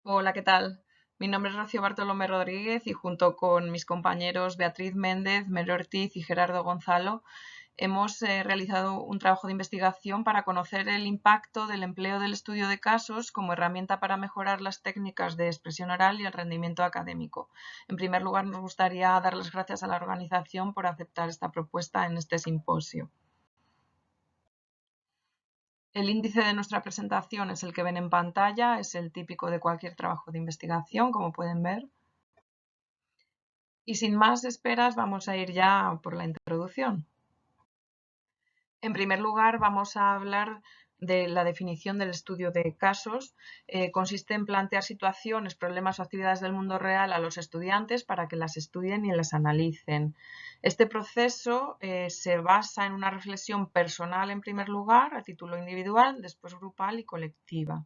Hola, ¿qué tal? Mi nombre es Rocío Bartolomé Rodríguez y junto con mis compañeros Beatriz Méndez, Mary Ortiz y Gerardo Gonzalo hemos realizado un trabajo de investigación para conocer el impacto del empleo del estudio de casos como herramienta para mejorar las técnicas de expresión oral y el rendimiento académico. En primer lugar, nos gustaría dar las gracias a la organización por aceptar esta propuesta en este simposio. El índice de nuestra presentación es el que ven en pantalla, es el típico de cualquier trabajo de investigación, como pueden ver. Y sin más esperas, vamos a ir ya por la introducción. En primer lugar, vamos a hablar de la definición del estudio de casos. Consiste en plantear situaciones, problemas o actividades del mundo real a los estudiantes para que las estudien y las analicen. Este proceso se basa en una reflexión personal en primer lugar, a título individual, después grupal y colectiva.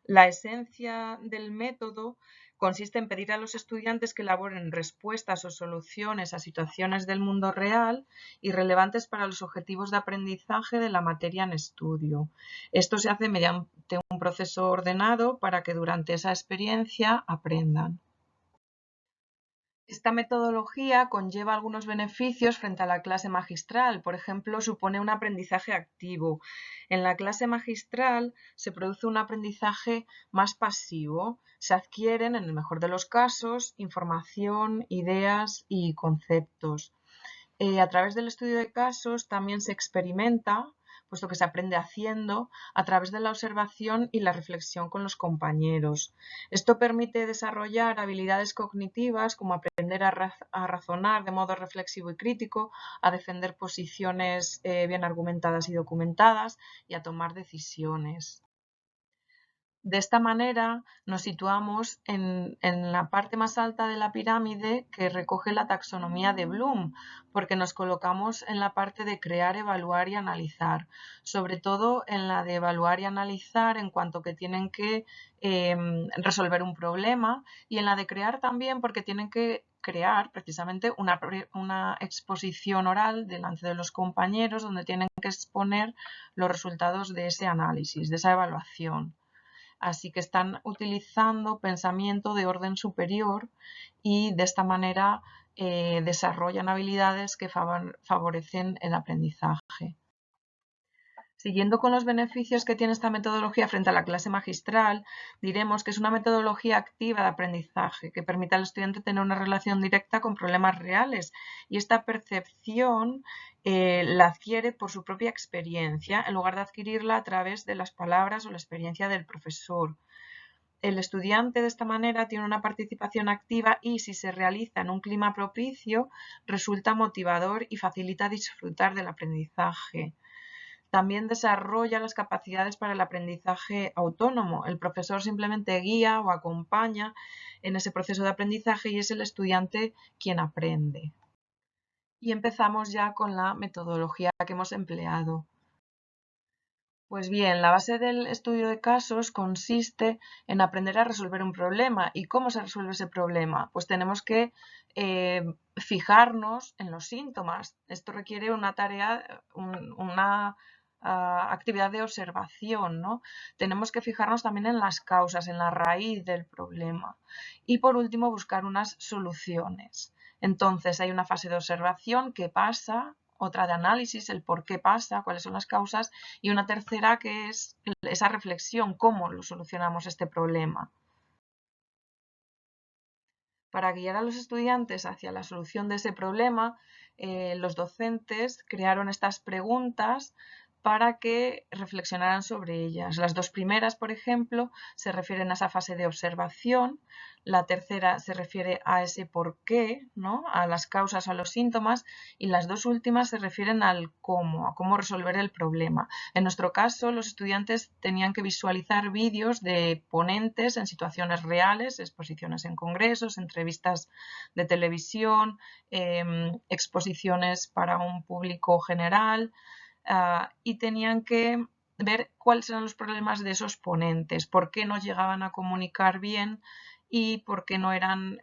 La esencia del método consiste en pedir a los estudiantes que elaboren respuestas o soluciones a situaciones del mundo real y relevantes para los objetivos de aprendizaje de la materia en estudio. Esto se hace mediante un proceso ordenado para que durante esa experiencia aprendan. Esta metodología conlleva algunos beneficios frente a la clase magistral. Por ejemplo, supone un aprendizaje activo. En la clase magistral se produce un aprendizaje más pasivo. Se adquieren, en el mejor de los casos, información, ideas y conceptos. A través del estudio de casos también se experimenta, puesto que se aprende haciendo, a través de la observación y la reflexión con los compañeros. Esto permite desarrollar habilidades cognitivas como aprender a razonar de modo reflexivo y crítico, a defender posiciones bien argumentadas y documentadas y a tomar decisiones. De esta manera nos situamos en la parte más alta de la pirámide que recoge la taxonomía de Bloom, porque nos colocamos en la parte de crear, evaluar y analizar, sobre todo en la de evaluar y analizar en cuanto que tienen que resolver un problema, y en la de crear también porque tienen que crear precisamente una exposición oral delante de los compañeros donde tienen que exponer los resultados de ese análisis, de esa evaluación. Así que están utilizando pensamiento de orden superior y de esta manera desarrollan habilidades que favorecen el aprendizaje. Siguiendo con los beneficios que tiene esta metodología frente a la clase magistral, diremos que es una metodología activa de aprendizaje que permite al estudiante tener una relación directa con problemas reales, y esta percepción la adquiere por su propia experiencia en lugar de adquirirla a través de las palabras o la experiencia del profesor. El estudiante de esta manera tiene una participación activa y, si se realiza en un clima propicio, resulta motivador y facilita disfrutar del aprendizaje. También desarrolla las capacidades para el aprendizaje autónomo. El profesor simplemente guía o acompaña en ese proceso de aprendizaje y es el estudiante quien aprende. Y empezamos ya con la metodología que hemos empleado. Pues bien, la base del estudio de casos consiste en aprender a resolver un problema. ¿Y cómo se resuelve ese problema? Pues tenemos que fijarnos en los síntomas. Esto requiere una tarea, una actividad de observación, ¿no? Tenemos que fijarnos también en las causas, en la raíz del problema. Y por último, buscar unas soluciones. Entonces, hay una fase de observación que pasa, otra de análisis, el por qué pasa, cuáles son las causas, y una tercera que es esa reflexión, cómo lo solucionamos este problema. Para guiar a los estudiantes hacia la solución de ese problema, los docentes crearon estas preguntas para que reflexionaran sobre ellas. Las dos primeras, por ejemplo, se refieren a esa fase de observación, la tercera se refiere a ese por qué, ¿no? A las causas o a los síntomas, y las dos últimas se refieren al cómo, a cómo resolver el problema. En nuestro caso, los estudiantes tenían que visualizar vídeos de ponentes en situaciones reales, exposiciones en congresos, entrevistas de televisión, exposiciones para un público general, y tenían que ver cuáles eran los problemas de esos ponentes, por qué no llegaban a comunicar bien y por qué no eran,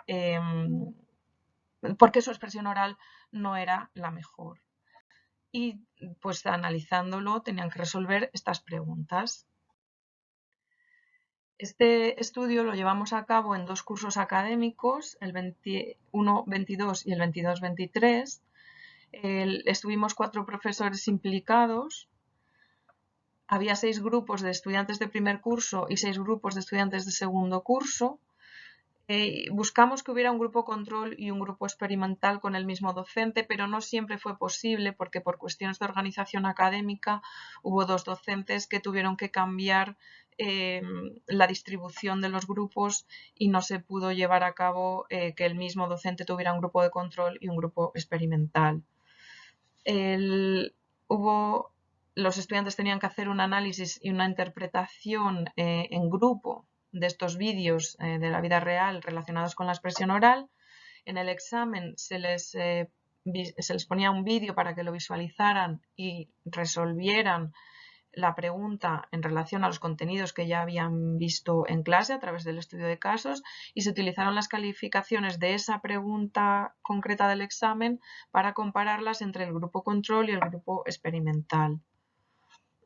por qué su expresión oral no era la mejor. Y pues analizándolo tenían que resolver estas preguntas. Este estudio lo llevamos a cabo en 2 cursos académicos, el 21-22 y el 22-23. Estuvimos 4 profesores implicados. Había 6 grupos de estudiantes de primer curso y 6 grupos de estudiantes de segundo curso. Buscamos que hubiera un grupo control y un grupo experimental con el mismo docente, pero no siempre fue posible porque por cuestiones de organización académica hubo 2 docentes que tuvieron que cambiar la distribución de los grupos y no se pudo llevar a cabo que el mismo docente tuviera un grupo de control y un grupo experimental. Los estudiantes tenían que hacer un análisis y una interpretación en grupo de estos vídeos de la vida real relacionados con la expresión oral. En el examen se les ponía un vídeo para que lo visualizaran y resolvieran la pregunta en relación a los contenidos que ya habían visto en clase a través del estudio de casos, y se utilizaron las calificaciones de esa pregunta concreta del examen para compararlas entre el grupo control y el grupo experimental.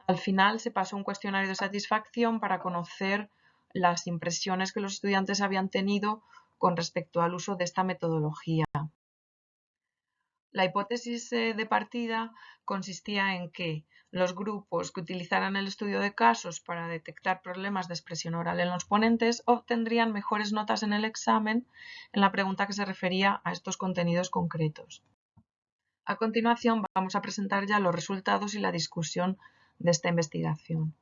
Al final se pasó un cuestionario de satisfacción para conocer las impresiones que los estudiantes habían tenido con respecto al uso de esta metodología. La hipótesis de partida consistía en que los grupos que utilizaran el estudio de casos para detectar problemas de expresión oral en los ponentes obtendrían mejores notas en el examen en la pregunta que se refería a estos contenidos concretos. A continuación vamos a presentar ya los resultados y la discusión de esta investigación.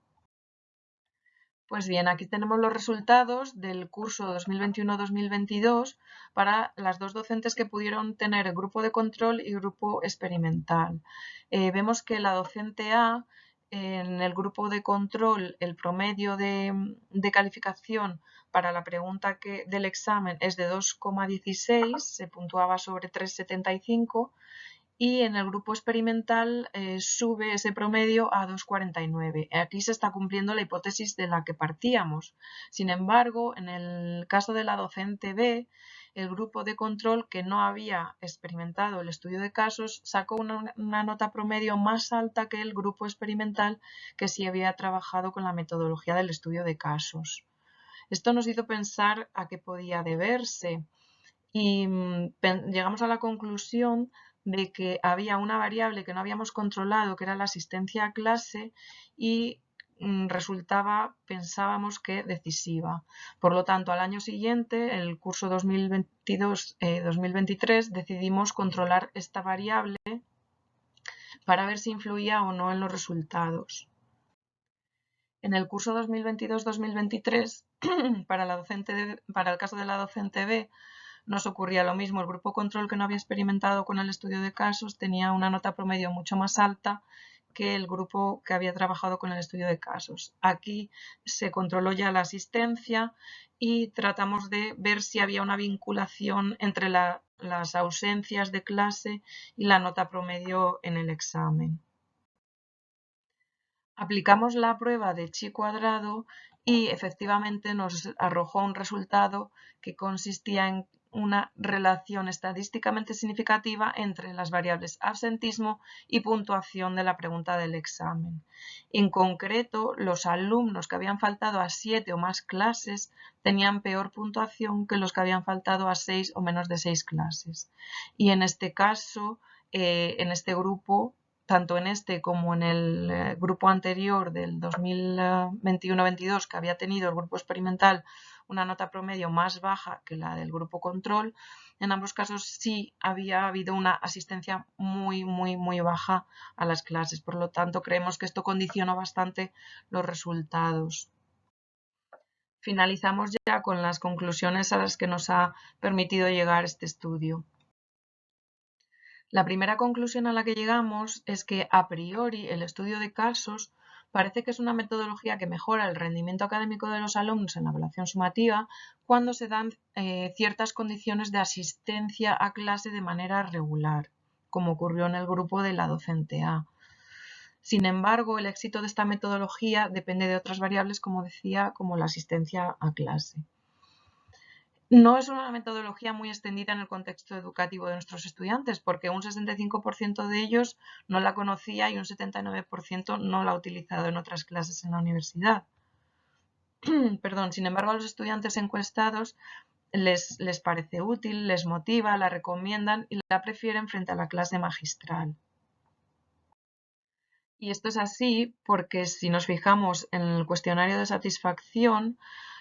Pues bien, aquí tenemos los resultados del curso 2021-2022 para las 2 docentes que pudieron tener grupo de control y grupo experimental. Vemos que la docente A, en el grupo de control, el promedio de calificación para la pregunta del examen es de 2,16, se puntuaba sobre 3,75, y en el grupo experimental sube ese promedio a 2,49. Aquí se está cumpliendo la hipótesis de la que partíamos. Sin embargo, en el caso de la docente B, el grupo de control que no había experimentado el estudio de casos sacó una nota promedio más alta que el grupo experimental que sí había trabajado con la metodología del estudio de casos. Esto nos hizo pensar a qué podía deberse y llegamos a la conclusión de que había una variable que no habíamos controlado, que era la asistencia a clase, y pensábamos que decisiva. Por lo tanto, al año siguiente, el curso 2022-2023, decidimos controlar esta variable para ver si influía o no en los resultados. En el curso 2022-2023, para el caso de la docente B, nos ocurría lo mismo. El grupo control que no había experimentado con el estudio de casos tenía una nota promedio mucho más alta que el grupo que había trabajado con el estudio de casos. Aquí se controló ya la asistencia y tratamos de ver si había una vinculación entre las ausencias de clase y la nota promedio en el examen. Aplicamos la prueba de chi cuadrado y efectivamente nos arrojó un resultado que consistía en una relación estadísticamente significativa entre las variables absentismo y puntuación de la pregunta del examen. En concreto, los alumnos que habían faltado a 7 o más clases tenían peor puntuación que los que habían faltado a 6 o menos de 6 clases. Y en este caso, en este grupo, tanto en este como en el grupo anterior del 2021-22, que había tenido el grupo experimental una nota promedio más baja que la del grupo control, en ambos casos sí había habido una asistencia muy baja a las clases. Por lo tanto, creemos que esto condicionó bastante los resultados. Finalizamos ya con las conclusiones a las que nos ha permitido llegar este estudio. La primera conclusión a la que llegamos es que a priori el estudio de casos parece que es una metodología que mejora el rendimiento académico de los alumnos en la evaluación sumativa cuando se dan ciertas condiciones de asistencia a clase de manera regular, como ocurrió en el grupo de la docente A. Sin embargo, el éxito de esta metodología depende de otras variables, como decía, como la asistencia a clase. No es una metodología muy extendida en el contexto educativo de nuestros estudiantes, porque un 65% de ellos no la conocía y un 79% no la ha utilizado en otras clases en la universidad. Perdón, sin embargo, a los estudiantes encuestados les parece útil, les motiva, la recomiendan y la prefieren frente a la clase magistral. Y esto es así porque si nos fijamos en el cuestionario de satisfacción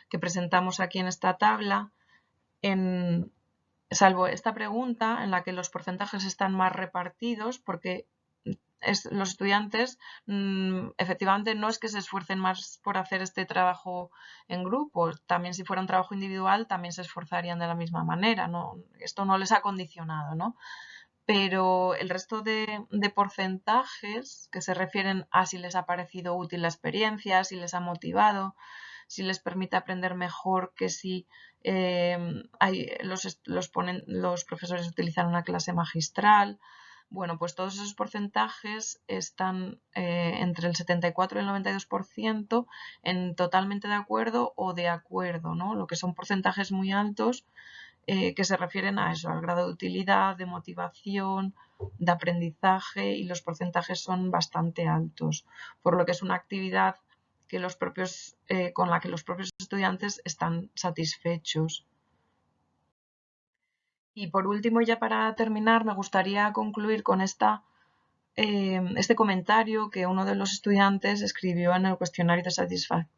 que presentamos aquí en esta tabla, salvo esta pregunta en la que los porcentajes están más repartidos, porque los estudiantes efectivamente no es que se esfuercen más por hacer este trabajo en grupo, también si fuera un trabajo individual también se esforzarían de la misma manera, ¿no? Esto no les ha condicionado, ¿no? Pero el resto de porcentajes que se refieren a si les ha parecido útil la experiencia, si les ha motivado, si les permite aprender mejor que si los profesores utilizan una clase magistral. Bueno, pues todos esos porcentajes están entre el 74 y el 92% en totalmente de acuerdo o de acuerdo, ¿no? Lo que son porcentajes muy altos que se refieren a eso, al grado de utilidad, de motivación, de aprendizaje, y los porcentajes son bastante altos, por lo que es una actividad que con la que los propios estudiantes están satisfechos. Y por último, ya para terminar, me gustaría concluir con este comentario que uno de los estudiantes escribió en el cuestionario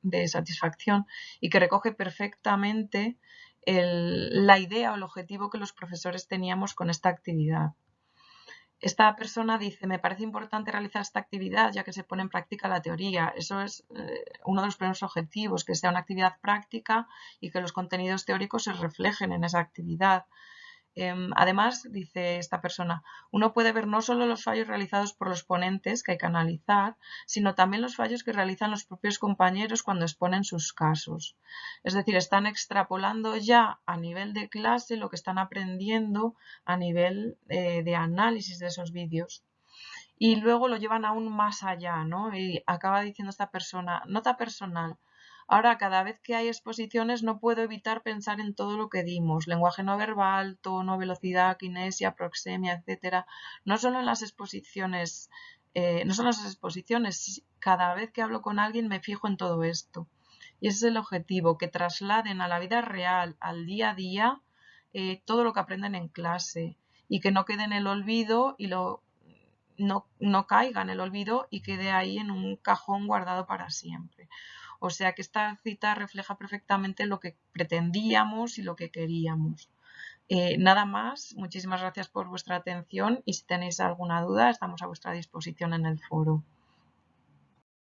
de satisfacción y que recoge perfectamente la idea o el objetivo que los profesores teníamos con esta actividad. Esta persona dice: me parece importante realizar esta actividad ya que se pone en práctica la teoría. Eso es uno de los primeros objetivos, que sea una actividad práctica y que los contenidos teóricos se reflejen en esa actividad. Además, dice esta persona, uno puede ver no solo los fallos realizados por los ponentes que hay que analizar, sino también los fallos que realizan los propios compañeros cuando exponen sus casos. Es decir, están extrapolando ya a nivel de clase lo que están aprendiendo a nivel de análisis de esos vídeos. Y luego lo llevan aún más allá, ¿no? Y acaba diciendo esta persona, nota personal. Ahora, cada vez que hay exposiciones no puedo evitar pensar en todo lo que dimos, lenguaje no verbal, tono, velocidad, kinesia, proxemia, etcétera. No solo en las exposiciones, cada vez que hablo con alguien me fijo en todo esto. Y ese es el objetivo, que trasladen a la vida real, al día a día, todo lo que aprenden en clase y que no quede en el olvido y no caiga en el olvido y quede ahí en un cajón guardado para siempre. O sea que esta cita refleja perfectamente lo que pretendíamos y lo que queríamos. Nada más, muchísimas gracias por vuestra atención y si tenéis alguna duda estamos a vuestra disposición en el foro.